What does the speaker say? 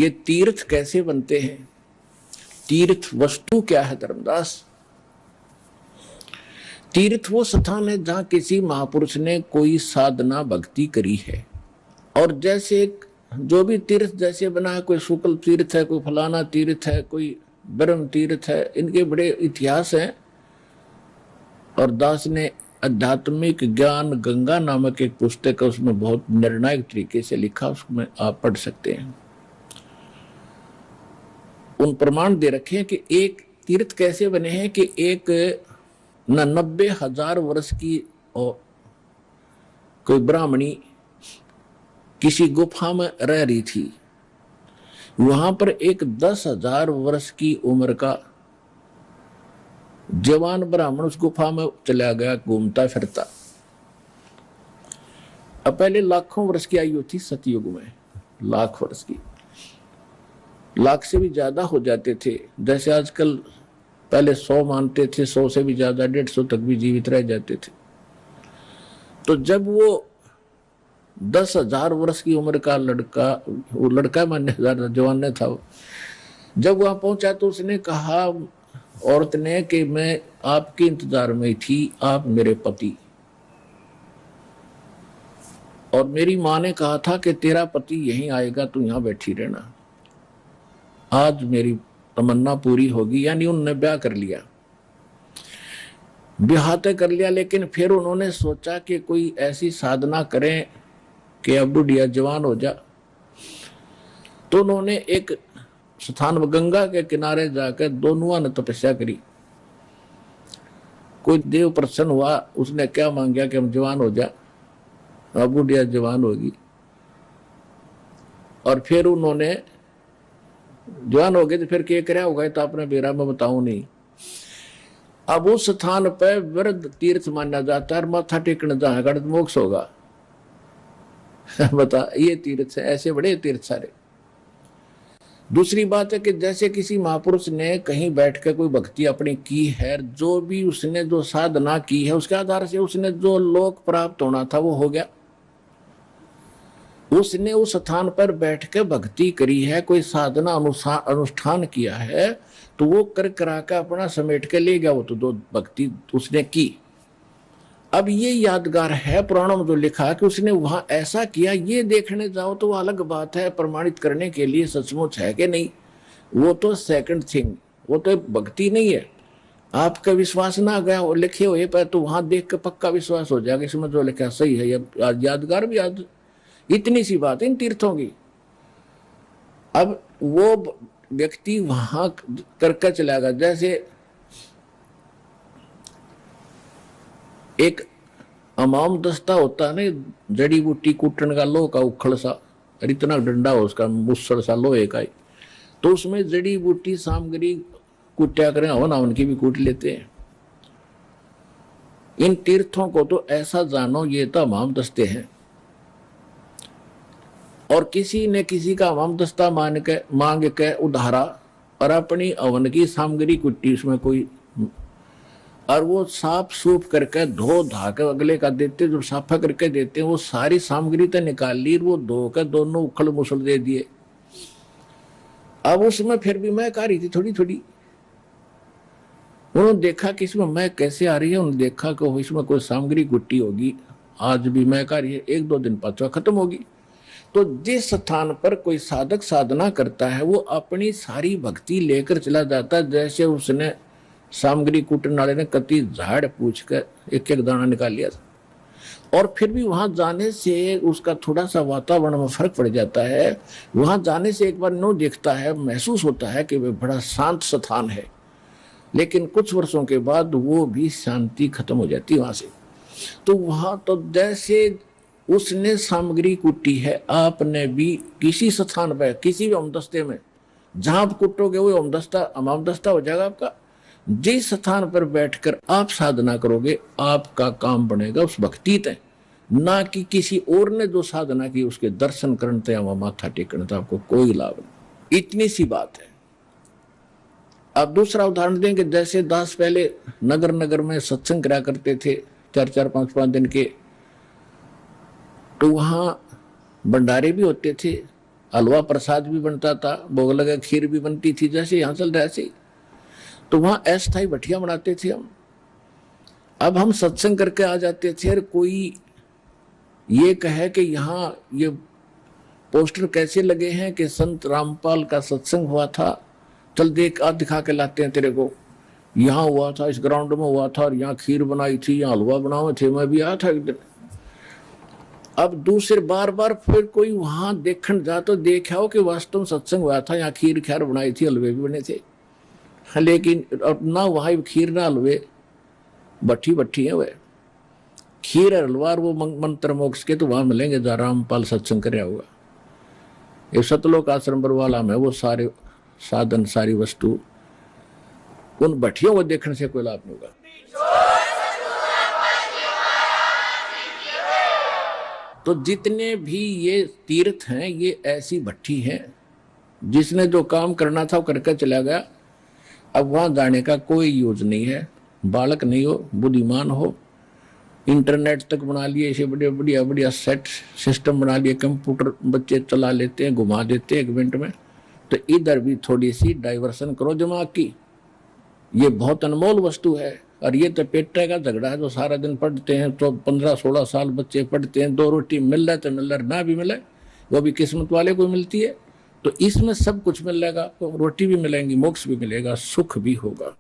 ये तीर्थ कैसे बनते हैं, तीर्थ वस्तु क्या है धर्मदास? तीर्थ वो स्थान है जहां किसी महापुरुष ने कोई साधना भक्ति करी है। और जैसे जो भी तीर्थ जैसे बना है, कोई शुक्ल तीर्थ है, कोई फलाना तीर्थ है, कोई ब्रह्म तीर्थ है, इनके बड़े इतिहास हैं। और दास ने आध्यात्मिक ज्ञान गंगा नामक एक पुस्तक है, उसमें बहुत निर्णायक तरीके से लिखा, उसमें आप पढ़ सकते हैं। उन प्रमाण दे रखे हैं कि एक तीर्थ कैसे बने हैं कि एक 90,000 वर्ष की कोई ब्राह्मणी किसी गुफा में रह रही थी। वहां पर एक 10,000 वर्ष की उम्र का जवान ब्राह्मण उस गुफा में चला गया घूमता फिरता। अब पहले लाखों वर्ष की आयु थी सतयुग में, लाख वर्ष की, लाख से भी ज्यादा हो जाते थे। जैसे आजकल पहले 100 मानते थे, 100 से भी ज्यादा, 150 तक भी जीवित रह जाते थे। तो जब वो 10,000 वर्ष की उम्र का लड़का, वो लड़का मानने जवान ने था, जब वहां पहुंचा तो उसने कहा औरत ने कि मैं आपके इंतजार में थी, आप मेरे पति, और मेरी माँ ने कहा था कि तेरा पति यहीं आएगा, तू यहां बैठी रहना। आज मेरी तमन्ना पूरी होगी। यानी उन्होंने ब्याह कर लिया, ब्याह तो कर लिया, लेकिन फिर उन्होंने सोचा कि कोई ऐसी साधना करें कि अब बुढ़िया जवान हो जा। तो उन्होंने एक स्थान गंगा के किनारे जाकर दोनों ने तपस्या करी। कोई देव प्रसन्न हुआ, उसने क्या मांगा कि हम जवान हो जा, अब बुढ़िया जवान होगी। और फिर उन्होंने जवान हो गए तो फिर क्या क्या होगा तो आपने बेरा में बताऊं नहीं। अब उस स्थान पर वृद्ध तीर्थ माना जाता है, माथा टेकने जाएगा तो मोक्ष होगा। बता, ये तीर्थ है, ऐसे बड़े तीर्थ सारे। दूसरी बात है कि जैसे किसी महापुरुष ने कहीं बैठकर कोई भक्ति अपनी की है, जो भी उसने जो साधना की है उसके आधार से उसने जो लोक प्राप्त होना था वो हो गया। उसने उस स्थान पर बैठकर भक्ति करी है, कोई साधना अनुष्ठान किया है, तो वो कर करा कर अपना समेट के ले गया वो तो जो भक्ति उसने की। अब ये यादगार है पुराणों में जो लिखा कि उसने वहां ऐसा किया, ये देखने जाओ तो वो अलग बात है, प्रमाणित करने के लिए सचमुच है कि नहीं, वो तो सेकंड थिंग, वो तो भक्ति नहीं है। आपका विश्वास ना गया वो लिखे हुए पर, तो वहां देख के पक्का विश्वास हो जाएगा इसमें जो लिखा सही है। यादगार भी याद, इतनी सी बात है इन तीर्थों की। अब वो व्यक्ति वहां करके चला गया, जैसे एक अमाम दस्ता होता है ना, जड़ी बूटी कूटन का लोह का उखड़ सा, और इतना डंडा हो उसका मुस्सड़ सा लोहे का, तो उसमें जड़ी बूटी सामग्री कूटा करें हो ना, उनकी भी कूट लेते हैं। इन तीर्थों को तो ऐसा जानो ये तो अमाम दस्ते हैं, और किसी ने किसी का अमाम दस्ता मांग के उधारा और अपनी अवन की सामग्री कुटी उसमें कोई, और वो साफ सूफ करके धो धा कर अगले का देते, जो साफा करके देते हैं वो सारी सामग्री तो निकाल ली, वो धो कर दोनों उखड़ मुसड़ दे दिए। अब उसमें फिर भी महक आ रही थी थोड़ी थोड़ी। उन्होंने देखा कि इसमें महक कैसे आ रही है, उन्होंने देखा कि इसमें कोई सामग्री गुट्टी होगी, आज भी महक आ रही है, 1-2 दिन पाचवा खत्म होगी। तो जिस स्थान पर कोई साधक साधना करता है वो अपनी सारी भक्ति लेकर चला जाता है, जैसे उसने सामग्री कूटने वाले ने कति झाड़ पूछ कर एक एक दाना निकाल लिया था। और फिर भी वहां जाने से उसका थोड़ा सा वातावरण में फर्क पड़ जाता है। वहां जाने से एक बार नो देखता है, महसूस होता है कि वह बड़ा शांत स्थान है, लेकिन कुछ वर्षों के बाद वो भी शांति खत्म हो जाती है वहां से। तो वहां तो जैसे उसने सामग्री कूटी है, आपने भी किसी स्थान पर किसी भी अमदस्ते में जहां आप कुटोगे वो अमदस्ता हो जाएगा आपका। जिस स्थान पर बैठकर आप साधना करोगे आपका काम बनेगा उस भक्ति तय, ना कि किसी और ने जो साधना की उसके दर्शन करने या वहां माथा टेकने तो आपको कोई लाभ नहीं। इतनी सी बात है। अब दूसरा उदाहरण देंगे, जैसे दास पहले नगर नगर में सत्संग करा करते थे 4-4, 5-5 दिन के, तो वहां भंडारे भी होते थे हलवा प्रसाद भी बनता था, भोग लगा खीर भी बनती थी, जैसे यहाँ चल रहा ऐसे। तो वहां अस्थायी भट्टियां बनाते थे हम। अब हम सत्संग करके आ जाते थे और कोई ये कहे कि यहाँ ये पोस्टर कैसे लगे हैं कि संत रामपाल का सत्संग हुआ था, चल देख, आज दिखा के लाते हैं तेरे को, यहाँ हुआ था, इस ग्राउंड में हुआ था, और यहाँ खीर बनाई थी, यहाँ हलवा बनाए थे, मैं भी आया था एक दिन। अब दूसरे बार बार फिर कोई वहां देखने जा तो देखा हो कि वास्तव में सत्संग हुआ था, यहाँ खीर खैर बनाई थी, हलवे भी बने थे। लेकिन ना वहां खीर ना हलवे, भट्टी भट्टी है वह खीर और हलवा, वो मंत्र मोक्ष के तो वहां मिलेंगे जहाँ रामपाल सत्संग कराया हुआ। ये सतलोक आश्रम बरवाला में वो सारे साधन, सारी वस्तु, उन भट्टियों को देखने से कोई लाभ नहीं होगा। तो जितने भी ये तीर्थ हैं ये ऐसी भट्टी है, जिसने जो काम करना था वो करके चला गया। अब वहां जाने का कोई यूज नहीं है। बालक नहीं हो, बुद्धिमान हो, इंटरनेट तक बना लिए, ऐसे बढ़िया बढ़िया बढ़िया सेट सिस्टम बना लिए, कंप्यूटर बच्चे चला लेते हैं, घुमा देते हैं 1 मिनट में। तो इधर भी थोड़ी सी डाइवर्सन करो दिमाग की, ये बहुत अनमोल वस्तु है। और ये तो पेटे का झगड़ा है, जो सारा दिन पढ़ते हैं, तो 15-16 साल बच्चे पढ़ते हैं, 2 रोटी मिल रहा है तो मिल रहा, ना भी मिले वो भी किस्मत वाले को मिलती है। तो इसमें सब कुछ मिलेगा, रोटी भी मिलेंगी, मोक्ष भी मिलेगा, सुख भी होगा।